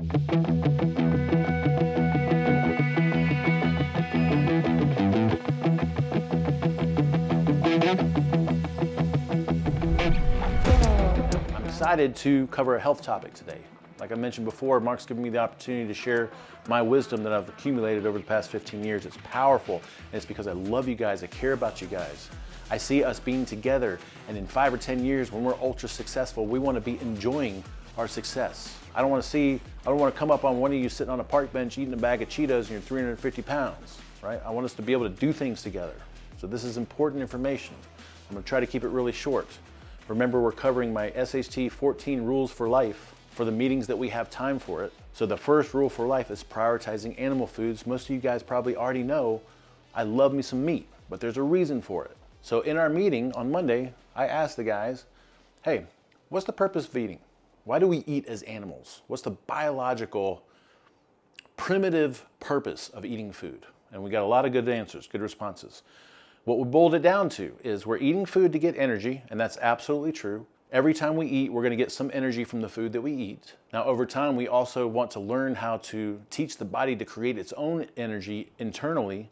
I'm excited to cover a health topic today. Like I mentioned before, Mark's given me the opportunity to share my wisdom that I've accumulated over the past 15 years. It's powerful, and it's because I love you guys, I care about you guys. I see us being together, and in 5 or 10 years, when we're ultra successful, we want to be enjoying our success. I don't want to come up on one of you sitting on a park bench eating a bag of Cheetos and you're 350 pounds, right? I want us to be able to do things together. So this is important information. I'm going to try to keep it really short. Remember, we're covering my SHT 14 rules for life for the meetings that we have time for it. So the first rule for life is prioritizing animal foods. Most of you guys probably already know I love me some meat, but there's a reason for it. So in our meeting on Monday, I asked the guys, hey, what's the purpose of eating? Why do we eat as animals? What's the biological, primitive purpose of eating food? And we got a lot of good answers, good responses. What we boiled it down to is we're eating food to get energy, and that's absolutely true. Every time we eat, we're going to get some energy from the food that we eat. Now, over time, we also want to learn how to teach the body to create its own energy internally,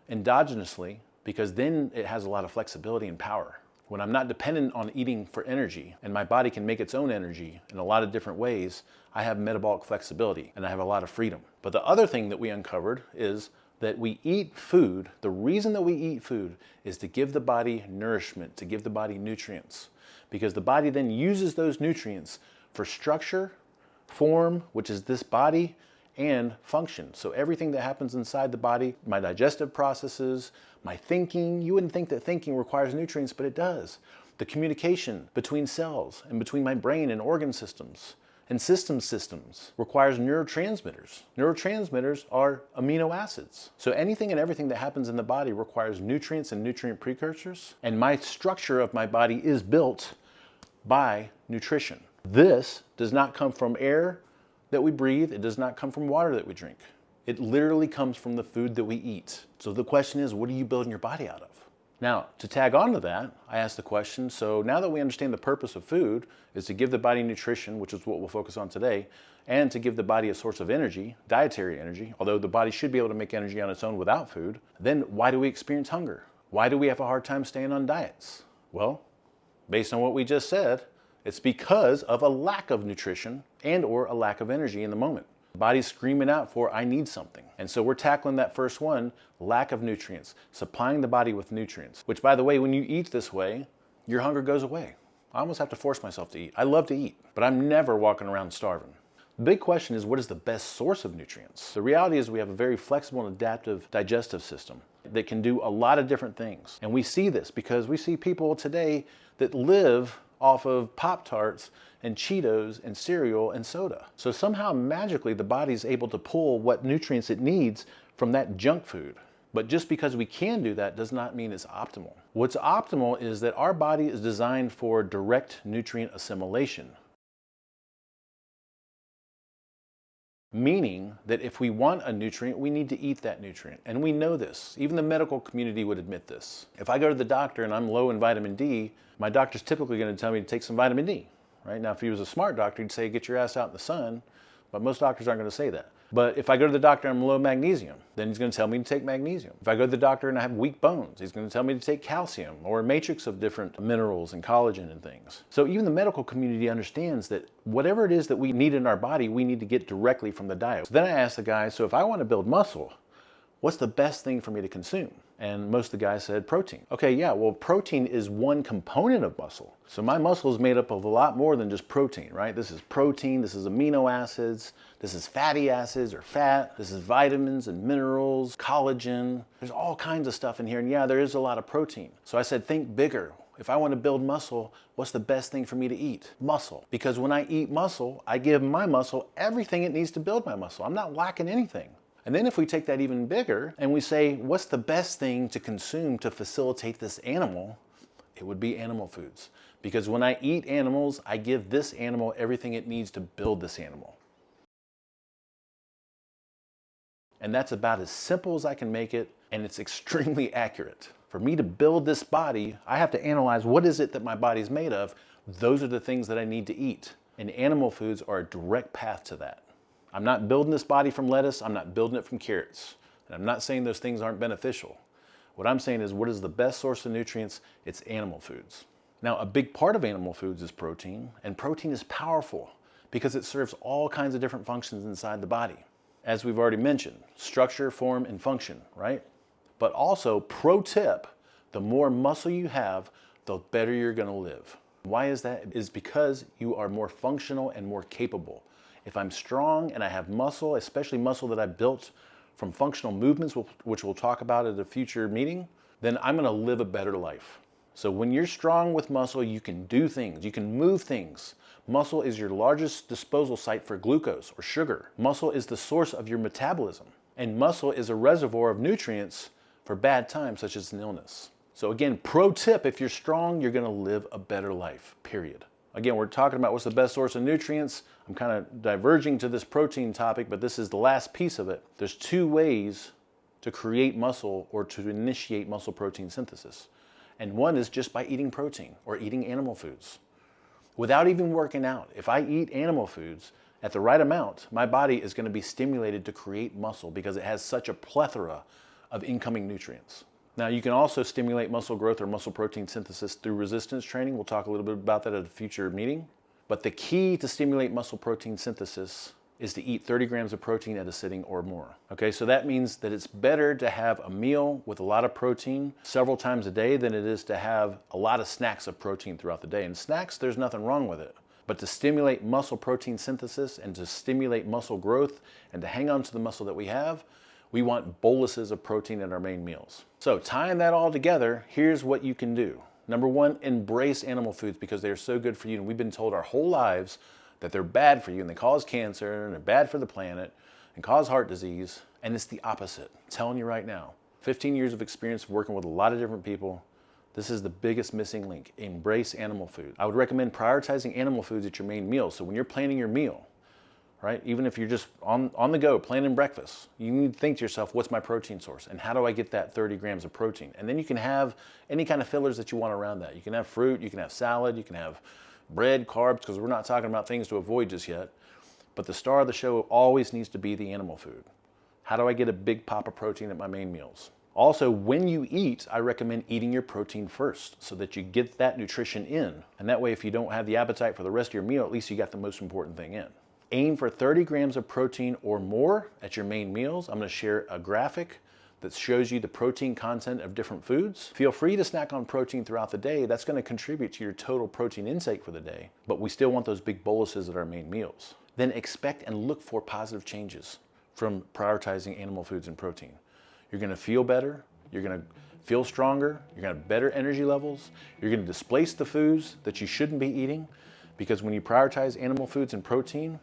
endogenously, because then it has a lot of flexibility and power. When I'm not dependent on eating for energy and my body can make its own energy in a lot of different ways, I have metabolic flexibility and I have a lot of freedom. But the other thing that we uncovered is that we eat food. The reason that we eat food is to give the body nourishment, to give the body nutrients, because the body then uses those nutrients for structure, form, which is this body, and function. So everything that happens inside the body, my digestive processes, my thinking, you wouldn't think that thinking requires nutrients, but it does. The communication between cells and between my brain and organ systems and systems requires neurotransmitters. Neurotransmitters are amino acids. So anything and everything that happens in the body requires nutrients and nutrient precursors. And my structure of my body is built by nutrition. This does not come from air that we breathe. It does not come from water that we drink. It literally comes from the food that we eat. So the question is, what are you building your body out of? Now, to tag on to that, I asked the question, so now that we understand the purpose of food is to give the body nutrition, which is what we'll focus on today, and to give the body a source of energy, dietary energy, although the body should be able to make energy on its own without food, then why do we experience hunger? Why do we have a hard time staying on diets? Well, based on what we just said, it's because of a lack of nutrition and or a lack of energy in the moment. The body's screaming out for, I need something. And so we're tackling that first one, lack of nutrients, supplying the body with nutrients, which by the way, when you eat this way, your hunger goes away. I almost have to force myself to eat. I love to eat, but I'm never walking around starving. The big question is, what is the best source of nutrients? The reality is we have a very flexible and adaptive digestive system that can do a lot of different things. And we see this because we see people today that live off of Pop-Tarts and Cheetos and cereal and soda. So somehow magically the body's able to pull what nutrients it needs from that junk food. But just because we can do that does not mean it's optimal. What's optimal is that our body is designed for direct nutrient assimilation. Meaning that if we want a nutrient, we need to eat that nutrient. And we know this. Even the medical community would admit this. If I go to the doctor and I'm low in vitamin D, my doctor's typically going to tell me to take some vitamin D. Right? Now, if he was a smart doctor, he'd say, get your ass out in the sun. But most doctors aren't going to say that. But if I go to the doctor and I'm low in magnesium, then he's going to tell me to take magnesium. If I go to the doctor and I have weak bones, he's going to tell me to take calcium or a matrix of different minerals and collagen and things. So even the medical community understands that whatever it is that we need in our body, we need to get directly from the diet. So then I asked the guy, so if I want to build muscle, what's the best thing for me to consume? And most of the guys said protein. Okay, yeah, well, protein is one component of muscle. So my muscle is made up of a lot more than just protein, right? This is protein, this is amino acids, this is fatty acids or fat, this is vitamins and minerals, collagen. There's all kinds of stuff in here, and yeah, there is a lot of protein. So I said, think bigger. If I want to build muscle, what's the best thing for me to eat? Muscle. Because when I eat muscle, I give my muscle everything it needs to build my muscle. I'm not lacking anything. And then if we take that even bigger and we say, what's the best thing to consume to facilitate this animal? It would be animal foods. Because when I eat animals, I give this animal everything it needs to build this animal. And that's about as simple as I can make it, and it's extremely accurate. For me to build this body, I have to analyze what is it that my body's made of. Those are the things that I need to eat. And animal foods are a direct path to that. I'm not building this body from lettuce, I'm not building it from carrots. And I'm not saying those things aren't beneficial. What I'm saying is, what is the best source of nutrients? It's animal foods. Now, a big part of animal foods is protein, and protein is powerful because it serves all kinds of different functions inside the body. As we've already mentioned, structure, form, and function, right? But also, pro tip, the more muscle you have, the better you're gonna live. Why is that? It's because you are more functional and more capable. If I'm strong and I have muscle, especially muscle that I built from functional movements, which we'll talk about at a future meeting, then I'm gonna live a better life. So when you're strong with muscle, you can do things, you can move things. Muscle is your largest disposal site for glucose or sugar. Muscle is the source of your metabolism. And muscle is a reservoir of nutrients for bad times, such as an illness. So again, pro tip, if you're strong, you're gonna live a better life, period. Again, we're talking about what's the best source of nutrients. I'm kind of diverging to this protein topic, but this is the last piece of it. There's two ways to create muscle or to initiate muscle protein synthesis. And one is just by eating protein or eating animal foods. Without even working out, if I eat animal foods at the right amount, my body is going to be stimulated to create muscle because it has such a plethora of incoming nutrients. Now, you can also stimulate muscle growth or muscle protein synthesis through resistance training. We'll talk a little bit about that at a future meeting. But the key to stimulate muscle protein synthesis is to eat 30 grams of protein at a sitting or more. Okay, so that means that it's better to have a meal with a lot of protein several times a day than it is to have a lot of snacks of protein throughout the day. And snacks, there's nothing wrong with it. But to stimulate muscle protein synthesis and to stimulate muscle growth and to hang on to the muscle that we have, we want boluses of protein in our main meals. So tying that all together, here's what you can do. Number one, embrace animal foods because they're so good for you. And we've been told our whole lives that they're bad for you and they cause cancer and they're bad for the planet and cause heart disease. And it's the opposite. I'm telling you right now, 15 years of experience working with a lot of different people, this is the biggest missing link. Embrace animal food. I would recommend prioritizing animal foods at your main meal. So when you're planning your meal, right, even if you're just on the go planning breakfast, you need to think to yourself, what's my protein source? And how do I get that 30 grams of protein? And then you can have any kind of fillers that you want around that. You can have fruit, you can have salad, you can have bread, carbs, because we're not talking about things to avoid just yet. But the star of the show always needs to be the animal food. How do I get a big pop of protein at my main meals? Also, when you eat, I recommend eating your protein first so that you get that nutrition in. And that way, if you don't have the appetite for the rest of your meal, at least you got the most important thing in. Aim for 30 grams of protein or more at your main meals. I'm going to share a graphic that shows you the protein content of different foods. Feel free to snack on protein throughout the day. That's going to contribute to your total protein intake for the day, but we still want those big boluses at our main meals. Then expect and look for positive changes from prioritizing animal foods and protein. You're going to feel better, you're going to feel stronger, you're going to have better energy levels, you're going to displace the foods that you shouldn't be eating, because when you prioritize animal foods and protein,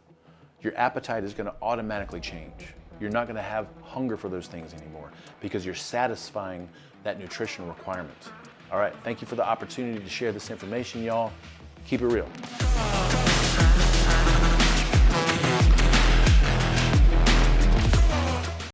your appetite is going to automatically change. You're not going to have hunger for those things anymore because you're satisfying that nutritional requirement. All right, thank you for the opportunity to share this information, y'all. Keep it real.